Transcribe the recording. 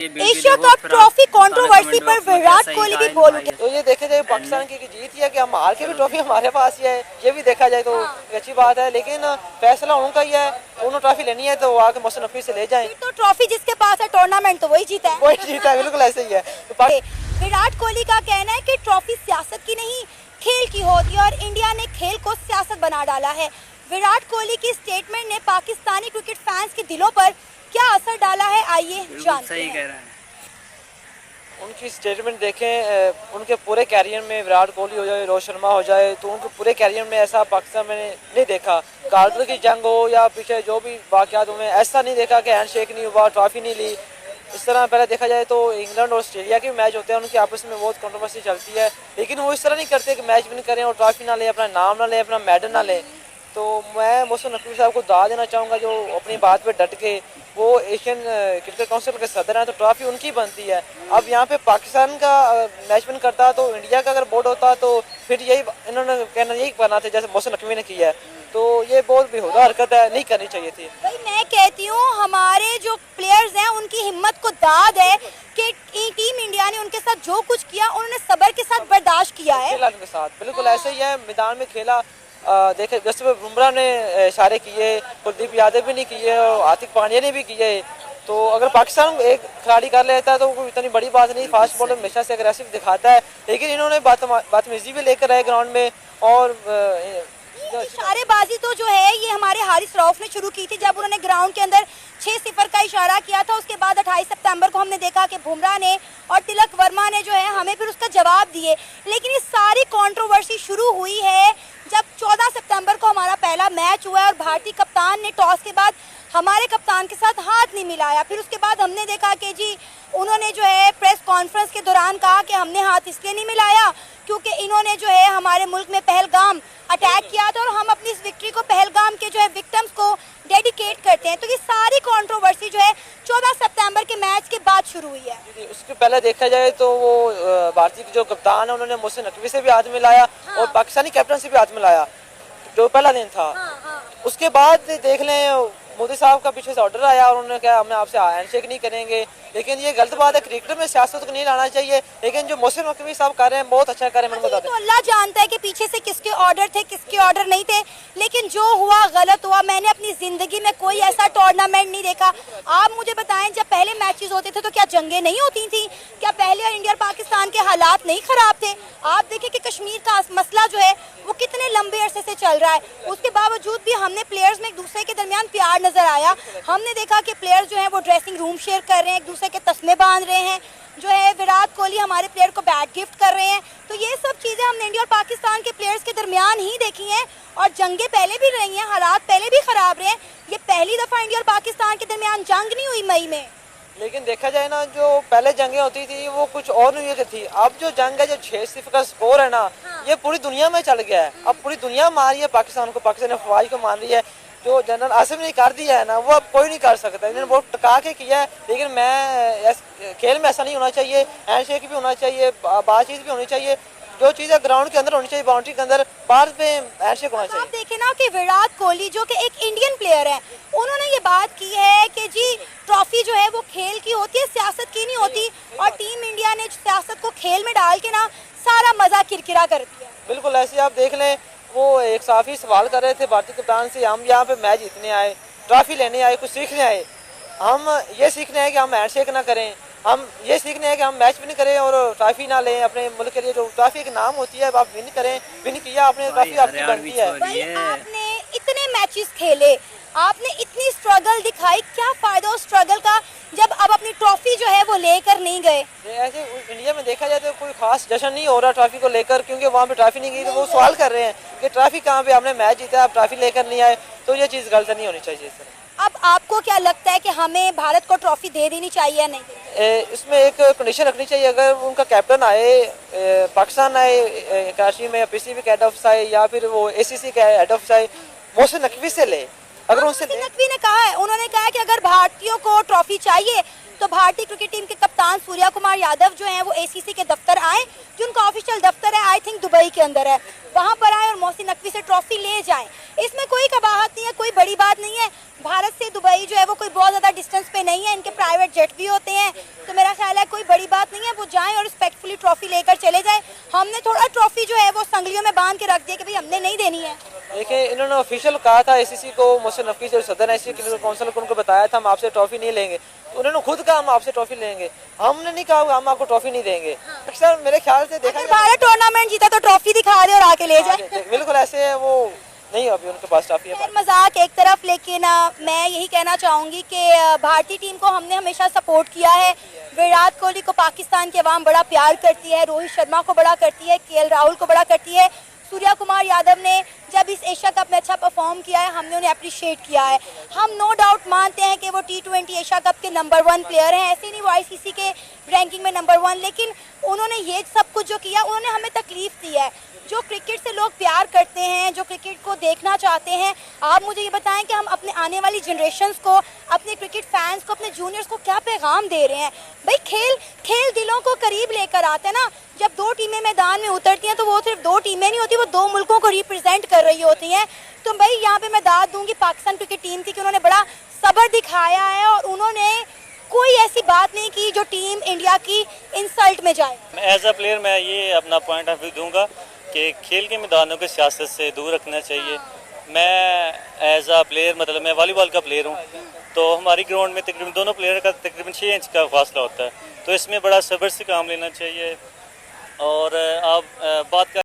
Asia cup trophy controversy पर विराट कोहली भी बोल उठे। तो ये देखा जाए पाकिस्तान की जीत ही है कि हम हार के भी ट्रॉफी हमारे पास ही है, ये भी देखा जाए तो अच्छी बात है। लेकिन फैसला उनका ही है, उन्होंने ट्रॉफी लेनी है तो आके मोहसिन नकवी से ले जाएं। तो ट्रॉफी जिसके पास है टूर्नामेंट तो वही जीता है। वही जीता है, बिल्कुल ऐसे ही है। तो विराट कोहली का कहना है कि ट्रॉफी सियासत की नहीं खेल की होती है और इंडिया ने खेल को सियासत बना डाला है। विराट कोहली की स्टेटमेंट ने पाकिस्तानी क्रिकेट फैंस के दिलों पर क्या असर डाला है, आइए जानते हैं। उनकी स्टेटमेंट देखें, उनके पूरे कैरियर में विराट कोहली हो जाए, रोहित शर्मा हो जाए, तो उनके पूरे कैरियर में ऐसा पाकिस्तान में नहीं देखा। कारगिल की जंग हो या पीछे जो भी वाक़यात हुए, ऐसा नहीं देखा कि हैंडशेक नहीं हुआ, ट्रॉफी नहीं ली। इस तरह पहले देखा जाए तो इंग्लैंड और ऑस्ट्रेलिया के मैच होते हैं, उनकी आपस में बहुत कंट्रोवर्सी चलती है, लेकिन वो इस तरह नहीं करते कि मैच विन करें और ट्रॉफी ना लें, अपना नाम ना लें, अपना मेडल ना लें। तो मैं मोहसिन नकवी साहब को दाद देना चाहूँगा जो अपनी बात पे डट के, वो एशियन क्रिकेट काउंसिल के सदर हैं, तो ट्रॉफी उनकी बनती है। अब यहाँ पे पाकिस्तान का मैच विन करता तो इंडिया का अगर बोर्ड होता तो फिर यही इन्होंने कहना यही करना था जैसे मोहसिन नकवी ने किया है, तो ये बहुत बेहुदा हरकत है, नहीं करनी चाहिए थी। भाई मैं कहती हूँ हमारे जो प्लेयर्स हैं उनकी हिम्मत को दाद है कि टीम इंडिया ने उनके साथ जो कुछ किया उन्होंने सब्र के साथ बर्दाश्त किया है। उनके साथ बिल्कुल ऐसे ही है, मैदान में खेला। देखे जसप्रीत बुमराह ने इशारे किए, कुलदीप यादव भी नहीं किए और हार्दिक पांड्या ने भी किए। तो अगर पाकिस्तान एक खिलाड़ी कर लेता है तो कोई इतनी बड़ी बात नहीं, फास्ट बॉलर हमेशा से अग्रेसिव दिखाता है, लेकिन इन्होंने बदतमीजी भी लेकर आए ग्राउंड में। और इशारेबाजी तो जो है ये हमारे हारिस रऊफ ने शुरू की थी जब उन्होंने ग्राउंड के अंदर 6-0 का इशारा किया था। उसके बाद 28 सितंबर को हमने देखा कि बुमराह ने और तिलक वर्मा ने जो है हमें फिर उसका जवाब दिए। लेकिन ये सारी कंट्रोवर्सी शुरू हुई है जब 14 सितंबर को हमारा पहला मैच हुआ और भारतीय कप्तान ने टॉस के बाद हमारे कप्तान के साथ हाथ नहीं मिलाया। फिर उसके बाद हमने देखा कि जी उन्होंने जो है प्रेस कॉन्फ्रेंस के दौरान कहा कि हमने हाथ इसलिए नहीं मिलाया क्योंकि इन्होंने जो है हमारे मुल्क में पहलगाम अटैक किया था और हम अपनी इस विक्ट्री को पहलगाम के जो है विक्टिम्स को डेडिकेट करते हैं। तो ये सारी कंट्रोवर्सी जो है 14 सितंबर के मैच के बाद शुरू हुई है। उसके पहले देखा जाए तो वो भारतीय जो कप्तान है उन्होंने मोहसिन नकवी से भी हाथ मिलाया और पाकिस्तानी कैप्टन से भी हाथ मिलाया जो पहला दिन था। उसके बाद देख लें मोदी साहब का पीछे से ऑर्डर आया और उन्होंने कहा हमें आपसे हैंडशेक नहीं करेंगे, लेकिन ये गलत बात है। क्रिकेट में सियासत को नहीं लाना चाहिए, लेकिन जो मोहसिन नकवी साहब कर रहे हैं बहुत अच्छा कर रहे हैं। तो अल्लाह जानता है कि पीछे से किसके ऑर्डर थे किसके ऑर्डर नहीं थे, लेकिन जो हुआ गलत हुआ। मैंने अपनी जिंदगी में कोई ऐसा टूर्नामेंट नहीं देखा। आप मुझे बताएं जब पहले मैचेस होते थे तो क्या जंगें नहीं होती थी? क्या पहले इंडिया और पाकिस्तान के हालात नहीं खराब थे? आप देखें कि कश्मीर का मसला जो है वो कितने लंबे अरसे से चल रहा है, उसके बावजूद भी हमने प्लेयर्स में एक दूसरे के दरमियान प्यार नजर आया। हमने देखा कि प्लेयर्स जो हैं वो ड्रेसिंग रूम शेयर कर रहे हैं, एक दूसरे के तस्मे बांध रहे हैं, जो है विराट कोहली हमारे प्लेयर को बैट गिफ्ट कर रहे हैं। तो ये सब चीज़ें हमने इंडिया और पाकिस्तान के प्लेयर्स के दरमियान ही देखी हैं और जंगें पहले भी रही हैं, हालात पहले भी खराब रहे हैं। ये पहली दफ़ा इंडिया और पाकिस्तान के दरमियान जंग नहीं हुई मई में। लेकिन देखा जाए ना जो पहले जंगें होती थी वो कुछ और नहीं थी। अब जो जंग है जो 6-0 का स्कोर है ना, ये पूरी दुनिया में चल गया है। अब पूरी दुनिया मार रही है पाकिस्तान को, पाकिस्तान अफवाज को मान रही है। जो जनरल आसिफ ने कर दिया है ना वो अब कोई नहीं कर सकता। इन्होंने बहुत टका के किया है, लेकिन मैं खेल में ऐसा नहीं होना चाहिए। हैंडशेक भी होना चाहिए, बातचीत भी होनी चाहिए। जो चीज़ ग्राउंड के अंदर होनी चाहिए, बाउंड्री के अंदर, बाहर पे हैंडशेक होना चाहिए। आप देखें ना कि विराट कोहली जो कि एक इंडियन प्लेयर है, उन्होंने ये बात की है कि जी ट्रॉफी जो है वो खेल की होती है, सियासत की नहीं होती। और टीम इंडिया ने सियासत को खेल में डाल के ना सारा मजा किरकिरा कर दिया। बिल्कुल ऐसे आप देख लें, वो एक साफी सवाल कर रहे थे भारतीय कप्तान से, हम यहाँ पे मैच जीतने आए, ट्रॉफी लेने आए, कुछ सीखने आए। हम ये सीखने आए कि हम हैंडशेक ना करें, हम ये सीखने हैं कि हम मैच विन करें और ट्रॉफी ना लें। अपने मुल्क के लिए जो ट्रॉफी के नाम होती है आप विन करें, विन किया आपने, ट्रॉफी आपकी बनती है। भाई आपने इतने मैचेस खेले, आपने इतनी स्ट्रगल दिखाई, क्या फायदा उस स्ट्रगल का जब अब अपनी ट्रॉफी जो है वो लेकर नहीं गए? ऐसे इंडिया में देखा जाए तो कोई खास जश्न नहीं हो रहा ट्रॉफी को लेकर, क्योंकि वहाँ पे ट्रॉफी नहीं गई। तो वो सवाल कर रहे हैं कि ट्रॉफी कहाँ पे, आपने मैच जीता, आप ट्रॉफी लेकर नहीं आए। तो ये चीज़ गलत नहीं होनी चाहिए सर। अब आपको क्या लगता है कि हमें भारत को ट्रॉफी दे देनी चाहिए या नहीं? इसमें एक कंडीशन रखनी चाहिए। अगर उनका कैप्टन आए, पाकिस्तान आए कराची में, पीसीबी के हेड ऑफिस आए या फिर वो एसीसी के हेड ऑफिस आए, मोहसिन नकवी से ले। अगर उनसे नकवी ने कहा है, उन्होंने कहा है कि अगर भारतीयों को ट्रॉफी चाहिए तो भारतीय क्रिकेट टीम के कप्तान सूर्या कुमार यादव जो हैं वो एसीसी के दफ्तर आए, जो उनका ऑफिशियल दफ्तर है आई थिंक दुबई के अंदर है, वहां पर आए और मोहसिन नकवी से ट्रॉफी ले जाएं। इसमें कोई कबाहत नहीं है, कोई बड़ी बात नहीं है। भारत से दुबई जो है वो कोई बहुत ज़्यादा डिस्टेंस पे नहीं है, इनके प्राइवेट जेट भी होते हैं। तो कोई बड़ी बात नहीं है, वो जाएं और रिस्पेक्टफुली ट्रॉफी लेकर चले जाएं। हमने थोड़ा ट्रॉफी जो है वो संगलियों में बांध के रख दिया कि भाई हमने नहीं देनी है। देखिए इन्होंने ऑफिशियल कहा था आईसीसी को, मुझसे नफी जो सदर आईसीसी क्रिकेट काउंसिल को उनको बताया था हम आपसे ट्रॉफी नहीं लेंगे, तो उन्होंने खुद कहा हम आपसे ट्रॉफी लेंगे, हमने नहीं कहा हम आपको ट्रॉफी नहीं देंगे। अक्सर मेरे ख्याल से देखा अगर भारत टूर्नामेंट जीता तो ट्रॉफी दिखा दे और आके ले जाए। बिल्कुल ऐसे है, वो नहीं अभी उनके पास ट्रॉफी है। खैर मजाक एक तरफ, लेकिन मैं यही कहना चाहूँगी कि भारतीय टीम को हमने हमेशा सपोर्ट किया है। विराट कोहली को पाकिस्तान की आवाम बड़ा प्यार करती है, रोहित शर्मा को बड़ा करती है, केएल राहुल को बड़ा करती है। सूर्या कुमार यादव ने जब इस एशिया कप में अच्छा परफॉर्म किया है हमने उन्हें अप्रिशिएट किया है। हम नो डाउट मानते हैं कि वो T20 एशिया कप के नंबर 1 प्लेयर हैं, ऐसे नहीं वो आईसीसी के रैंकिंग में नंबर 1, लेकिन उन्होंने ये सब कुछ जो किया उन्होंने हमें तकलीफ दी है। जो क्रिकेट से लोग प्यार करते हैं, जो क्रिकेट को देखना चाहते हैं, आप मुझे ये बताएं कि हम अपने आने वाली जनरेशंस को, अपने क्रिकेट फैंस को, अपने जूनियर्स को क्या पैगाम दे रहे हैं। भाई खेल दिलों को करीब लेकर आता है ना। जब 2 टीमें मैदान में उतरती हैं तो वो सिर्फ 2 टीमें नहीं होती, वो 2 मुल्कों को रिप्रेजेंट कर रही होती हैं। तो भाई यहाँ पे मैं दाद दूंगी पाकिस्तान क्रिकेट टीम की कि उन्होंने बड़ा सब्र दिखाया है और उन्होंने कोई ऐसी बात नहीं की जो टीम इंडिया की इंसल्ट में जाए। एज अ प्लेयर मैं ये अपना पॉइंट ऑफ व्यू दूंगा कि खेल के मैदानों को सियासत से दूर रखना चाहिए। मैं एज अ प्लेयर मतलब मैं वॉलीबॉल का प्लेयर हूँ, तो हमारी ग्राउंड में तकरीबन दोनों प्लेयर का तकरीबन 6 इंच का फासला होता है, तो इसमें बड़ा सब्र से काम लेना चाहिए। और आप बात कर